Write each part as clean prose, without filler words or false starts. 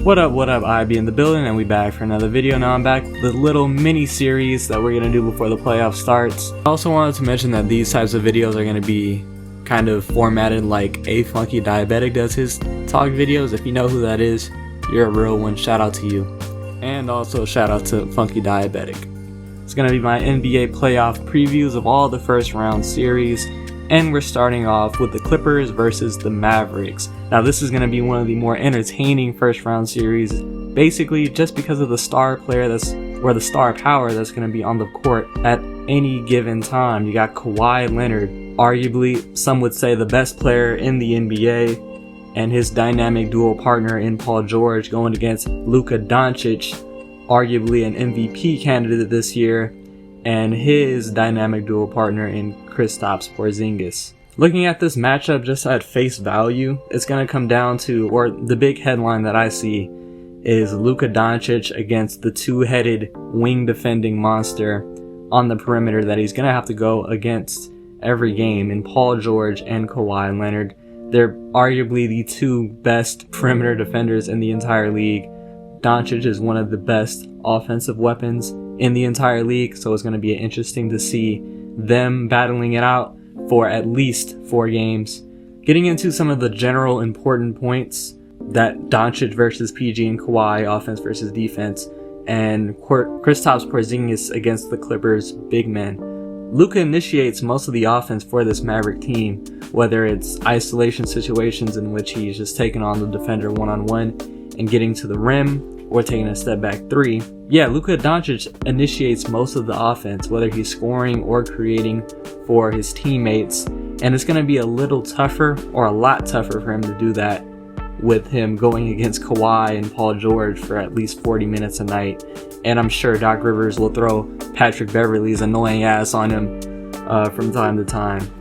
What up, IB in the building, and we back for another video. Now I'm back with a little mini series that we're gonna do before the playoff starts. I also wanted to mention that these types of videos are gonna be kind of formatted like A Funky Diabetic does his talk videos. If you know who that is, you're a real one. Shout out to you. And also shout out to Funky Diabetic. It's gonna be my NBA playoff previews of all the first round series. And we're starting off with the Clippers versus the Mavericks. Now this is going to be one of the more entertaining first round series, basically just because of the star player the star power that's going to be on the court at any given time. You got Kawhi Leonard, arguably some would say the best player in the NBA, and his dynamic dual partner in Paul George going against Luka Doncic, arguably an MVP candidate this year, and his dynamic dual partner in Kristaps Porzingis. Looking at this matchup just at face value, it's going to come down to, or the big headline that I see is Luka Doncic against the two-headed wing defending monster on the perimeter that he's going to have to go against every game in Paul George and Kawhi Leonard. They're arguably the two best perimeter defenders in the entire league. Doncic is one of the best offensive weapons in the entire league, so it's going to be interesting to see them battling it out for at least 4 games. Getting into some of the general important points, that Doncic versus PG and Kawhi, offense versus defense, and Kristaps Porzingis against the Clippers big men. Luka initiates most of the offense for this Maverick team, whether it's isolation situations in which he's just taking on the defender one-on-one and getting to the rim, or taking a step back 3. Yeah, Luka Doncic initiates most of the offense, whether he's scoring or creating for his teammates, and it's going to be a little tougher, or a lot tougher for him to do that with him going against Kawhi and Paul George for at least 40 minutes a night. And I'm sure Doc Rivers will throw Patrick Beverley's annoying ass on him from time to time.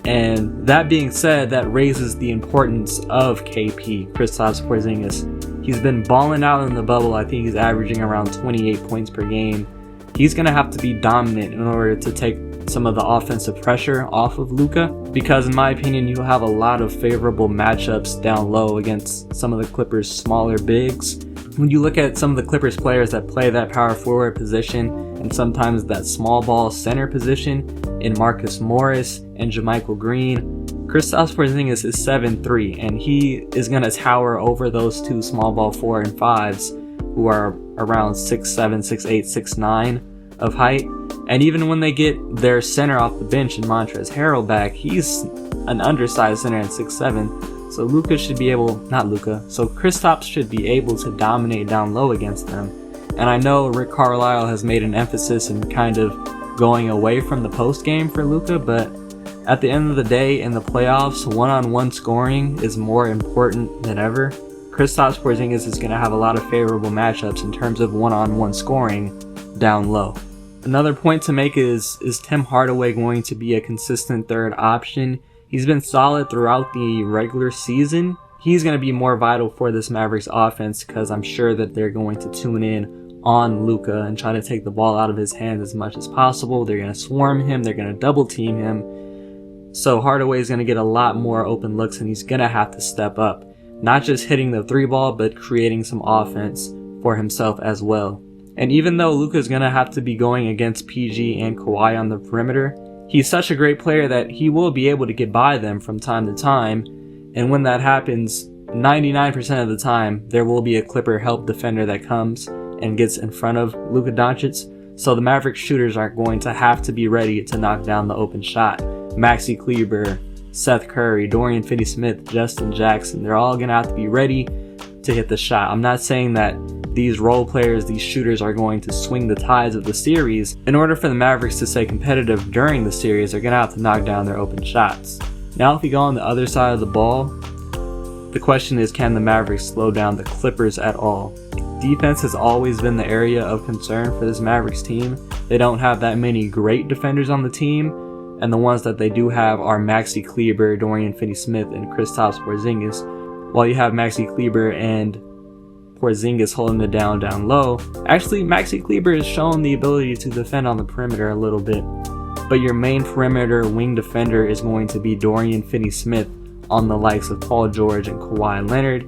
And that being said, that raises the importance of KP, Kristaps Porzingis. He's been balling out in the bubble. I think he's averaging around 28 points per game. He's going to have to be dominant in order to take some of the offensive pressure off of Luka, because in my opinion, you'll have a lot of favorable matchups down low against some of the Clippers' smaller bigs. When you look at some of the Clippers players that play that power forward position and sometimes that small ball center position in Marcus Morris and JaMychal Green, Kristaps Porzingis is 7'3", and he is going to tower over those two small ball 4 and 5s who are around 6'7", 6'8", 6'9 of height. And even when they get their center off the bench and Montrezl Harrell back, he's an undersized center at 6'7". So Kristaps should be able to dominate down low against them. And I know Rick Carlisle has made an emphasis in kind of going away from the post game for Luka, but at the end of the day, in the playoffs, one-on-one scoring is more important than ever. Kristaps Porzingis is going to have a lot of favorable matchups in terms of one-on-one scoring down low. Another point to make is Tim Hardaway going to be a consistent third option? He's been solid throughout the regular season. He's going to be more vital for this Mavericks offense because I'm sure that they're going to tune in on Luka and try to take the ball out of his hands as much as possible. They're going to swarm him. They're going to double team him. So Hardaway is going to get a lot more open looks, and he's going to have to step up. Not just hitting the 3 ball, but creating some offense for himself as well. And even though Luka is going to have to be going against PG and Kawhi on the perimeter, he's such a great player that he will be able to get by them from time to time. And when that happens, 99% of the time, there will be a Clipper help defender that comes and gets in front of Luka Doncic. So the Mavericks shooters aren't going to have to be ready to knock down the open shot. Maxi Kleber, Seth Curry, Dorian Finney-Smith, Justin Jackson, they're all going to have to be ready to hit the shot. I'm not saying that these role players, these shooters are going to swing the tides of the series. In order for the Mavericks to stay competitive during the series, they're going to have to knock down their open shots. Now if you go on the other side of the ball, the question is, can the Mavericks slow down the Clippers at all? Defense has always been the area of concern for this Mavericks team. They don't have that many great defenders on the team, and the ones that they do have are Maxi Kleber, Dorian Finney-Smith, and Kristaps Porzingis. While you have Maxi Kleber and Porzingis holding it down low, actually Maxi Kleber has shown the ability to defend on the perimeter a little bit. But your main perimeter wing defender is going to be Dorian Finney-Smith on the likes of Paul George and Kawhi Leonard.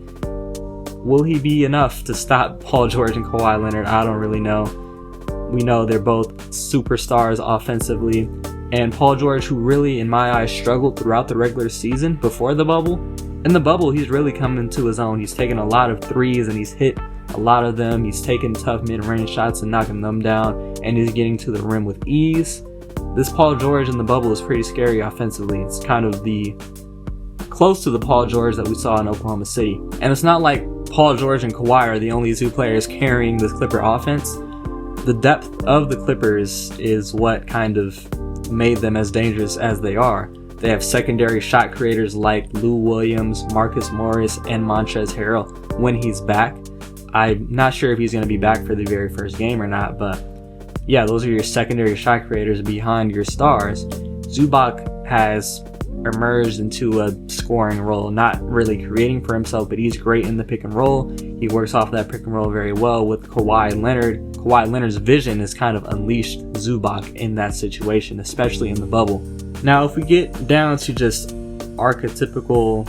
will he be enough to stop Paul George and Kawhi Leonard? I don't really know. We know they're both superstars offensively, and Paul George, who really in my eyes struggled throughout the regular season before the bubble. In the bubble, he's really come into his own. He's taken a lot of threes and he's hit a lot of them. He's taken tough mid-range shots and knocking them down, and he's getting to the rim with ease. This Paul George in the bubble is pretty scary offensively. It's kind of close to the Paul George that we saw in Oklahoma City. And it's not like Paul George and Kawhi are the only two players carrying this Clipper offense. The depth of the Clippers is what kind of made them as dangerous as they are. They have secondary shot creators like Lou Williams, Marcus Morris, and Montrezl Harrell when he's back. I'm not sure if he's going to be back for the very first game or not, but yeah, those are your secondary shot creators behind your stars. Zubac has emerged into a scoring role, not really creating for himself, but he's great in the pick and roll. He works off that pick and roll very well with Kawhi Leonard. Kawhi Leonard's vision has kind of unleashed Zubac in that situation, especially in the bubble. Now, if we get down to just archetypical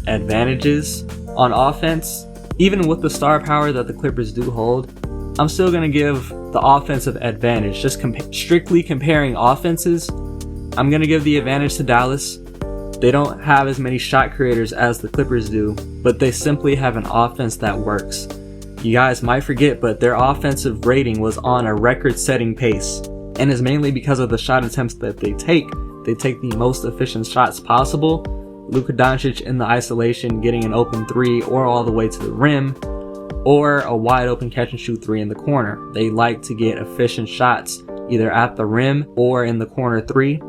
advantages on offense, even with the star power that the Clippers do hold, I'm still going to give the offensive advantage. Just strictly comparing offenses, I'm going to give the advantage to Dallas. They don't have as many shot creators as the Clippers do, but they simply have an offense that works. You guys might forget, but their offensive rating was on a record-setting pace, and is mainly because of the shot attempts that they take. They take the most efficient shots possible. Luka Doncic in the isolation getting an open three or all the way to the rim, or a wide open catch and shoot three in the corner. They like to get efficient shots either at the rim or in the corner three,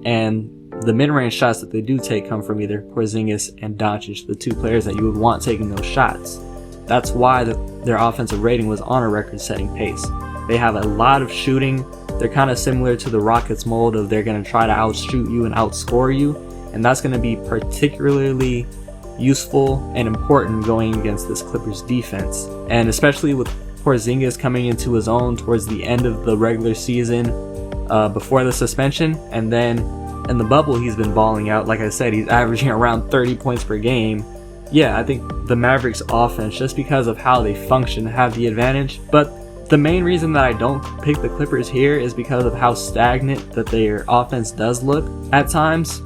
and the mid-range shots that they do take come from either Porzingis and Doncic, the two players that you would want taking those shots. That's why their offensive rating was on a record-setting pace. They have a lot of shooting. They're kind of similar to the Rockets mold of they're going to try to outshoot you and outscore you, and that's going to be particularly useful and important going against this Clippers defense. And especially with Porzingis coming into his own towards the end of the regular season before the suspension, and then in the bubble he's been balling out. Like I said, he's averaging around 30 points per game. Yeah, I think the Mavericks offense, just because of how they function, have the advantage. But the main reason that I don't pick the Clippers here is because of how stagnant that their offense does look at times.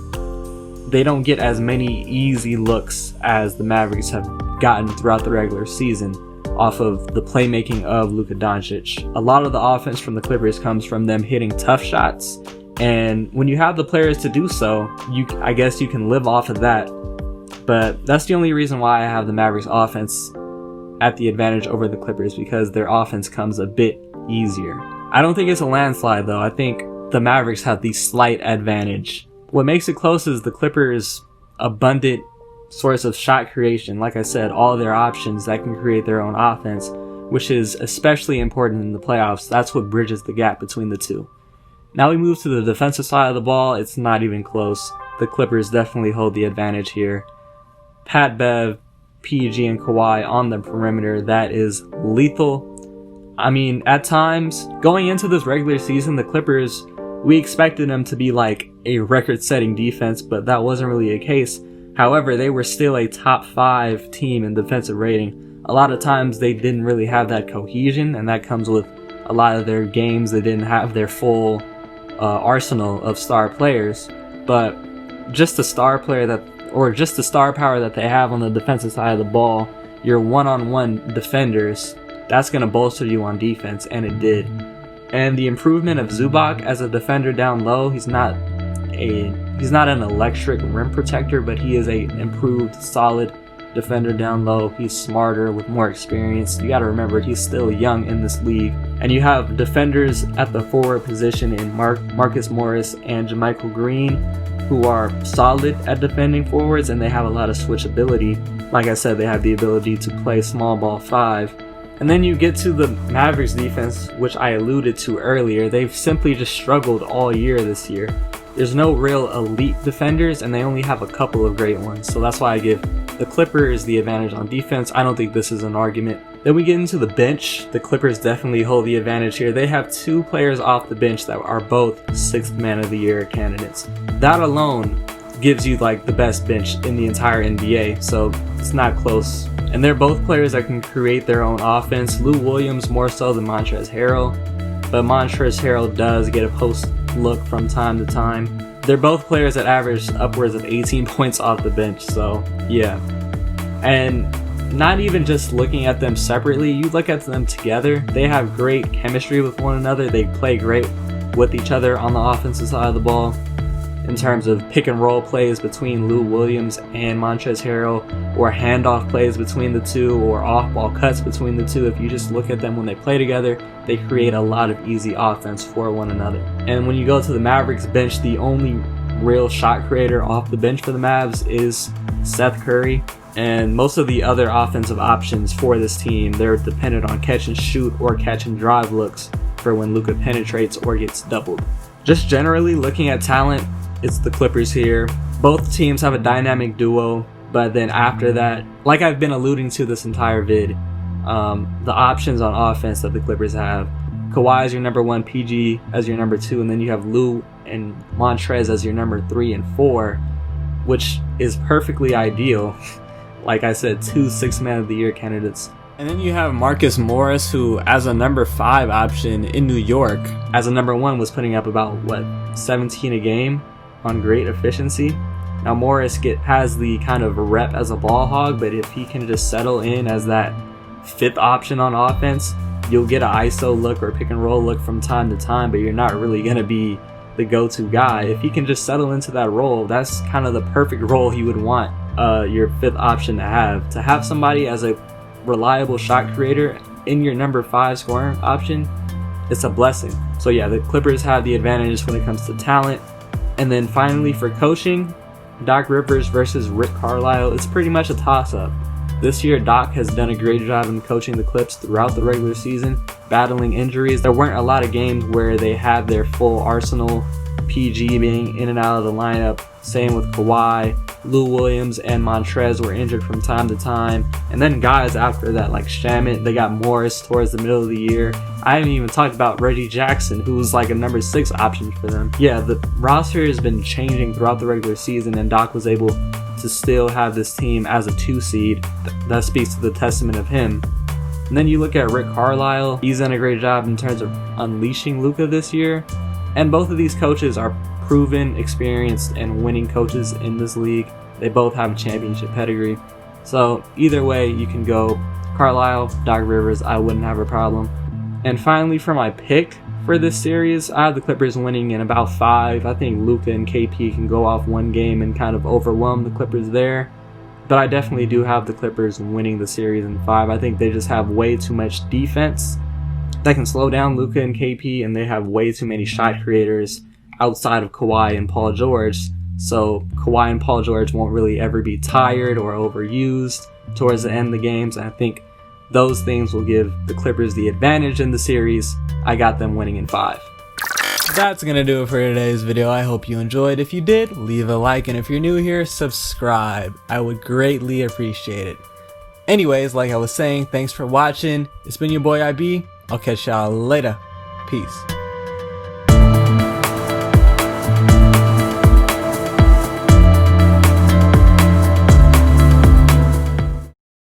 They don't get as many easy looks as the Mavericks have gotten throughout the regular season off of the playmaking of Luka Doncic. A lot of the offense from the Clippers comes from them hitting tough shots, and when you have the players to do so, I guess you can live off of that. But that's the only reason why I have the Mavericks offense at the advantage over the Clippers, because their offense comes a bit easier. I don't think it's a landslide though. I think the Mavericks have the slight advantage. What makes it close is the Clippers' abundant source of shot creation. Like I said, all of their options that can create their own offense, which is especially important in the playoffs. That's what bridges the gap between the two. Now we move to the defensive side of the ball. It's not even close. The Clippers definitely hold the advantage here. Pat Bev, PG, and Kawhi on the perimeter, that is lethal. I mean, at times, going into this regular season, the Clippers, we expected them to be like a record-setting defense, but that wasn't really the case. However, they were still a top 5 team in defensive rating. A lot of times they didn't really have that cohesion, and that comes with a lot of their games. They didn't have their full arsenal of star players, but just the star player just the star power that they have on the defensive side of the ball, your one-on-one defenders, that's going to bolster you on defense, and it did. And the improvement of Zubac as a defender down low, he's not an electric rim protector, but he is a improved, solid defender down low. He's smarter with more experience. You got to remember, he's still young in this league. And you have defenders at the forward position in Marcus Morris and JaMychal Green, who are solid at defending forwards, and they have a lot of switchability. Like I said, they have the ability to play small ball 5. And then you get to the Mavericks defense, which I alluded to earlier. They've simply just struggled all year this year. There's no real elite defenders, and they only have a couple of great ones. So that's why I give the Clippers the advantage on defense. I don't think this is an argument. Then we get into the bench. The Clippers definitely hold the advantage here. They have 2 players off the bench that are both 6th Man of the Year candidates. That alone gives you like the best bench in the entire NBA. So it's not close And they're both players that can create their own offense. Lou Williams more so than Montrezl Harrell, but Montrezl Harrell does get a post look from time to time. They're both players that average upwards of 18 points off the bench, so yeah. And not even just looking at them separately, you look at them together, they have great chemistry with one another. They play great with each other on the offensive side of the ball. In terms of pick and roll plays between Lou Williams and Montrezl Harrell, or handoff plays between the two, or off-ball cuts between the two. If you just look at them when they play together, they create a lot of easy offense for one another. And when you go to the Mavericks bench, the only real shot creator off the bench for the Mavs is Seth Curry. And most of the other offensive options for this team, they're dependent on catch and shoot or catch and drive looks for when Luka penetrates or gets doubled. Just generally looking at talent, it's the Clippers here. Both teams have a dynamic duo, but then after that, like I've been alluding to this entire vid, the options on offense that the Clippers have. Kawhi is your number 1, PG as your number 2, and then you have Lou and Montrez as your number 3 and 4, which is perfectly ideal. Like I said, 2 6th Man of the Year candidates. And then you have Marcus Morris, who as a number 5 option in New York, as a number 1 was putting up about, 17 a game on great efficiency. Now Morris has the kind of rep as a ball hog, but if he can just settle in as that 5th option on offense, you'll get an ISO look or pick and roll look from time to time, but you're not really going to be the go-to guy. If he can just settle into that role, that's kind of the perfect role he would want your 5th option to have. To have somebody as a reliable shot creator in your number 5 scoring option, it's a blessing. So yeah, the Clippers have the advantage when it comes to talent. And then finally for coaching, Doc Rivers versus Rick Carlisle, it's pretty much a toss-up. This year, Doc has done a great job in coaching the Clips throughout the regular season, battling injuries. There weren't a lot of games where they had their full arsenal, PG being in and out of the lineup. Same with Kawhi, Lou Williams and Montrez were injured from time to time. And then guys after that like Shamet, they got Morris towards the middle of the year. I haven't even talked about Reggie Jackson, who was like a number 6 option for them. Yeah, the roster has been changing throughout the regular season, and Doc was able to still have this team as a 2 seed. That speaks to the testament of him. And then you look at Rick Carlisle, he's done a great job in terms of unleashing Luka this year. And both of these coaches are proven, experienced, and winning coaches in this league. They both have a championship pedigree. So either way, you can go Carlisle, Doc Rivers, I wouldn't have a problem. And finally, for my pick for this series, I have the Clippers winning in about 5. I think Luka and KP can go off one game and kind of overwhelm the Clippers there. But I definitely do have the Clippers winning the series in 5. I think they just have way too much defense that can slow down Luka and KP, and they have way too many shot creators outside of Kawhi and Paul George. So Kawhi and Paul George won't really ever be tired or overused towards the end of the games. And I think those things will give the Clippers the advantage in the series. I got them winning in 5. That's gonna do it for today's video. I hope you enjoyed. If you did, leave a like, and if you're new here, subscribe. I would greatly appreciate it. Anyways, like I was saying, thanks for watching. It's been your boy IB. I'll catch y'all later. Peace.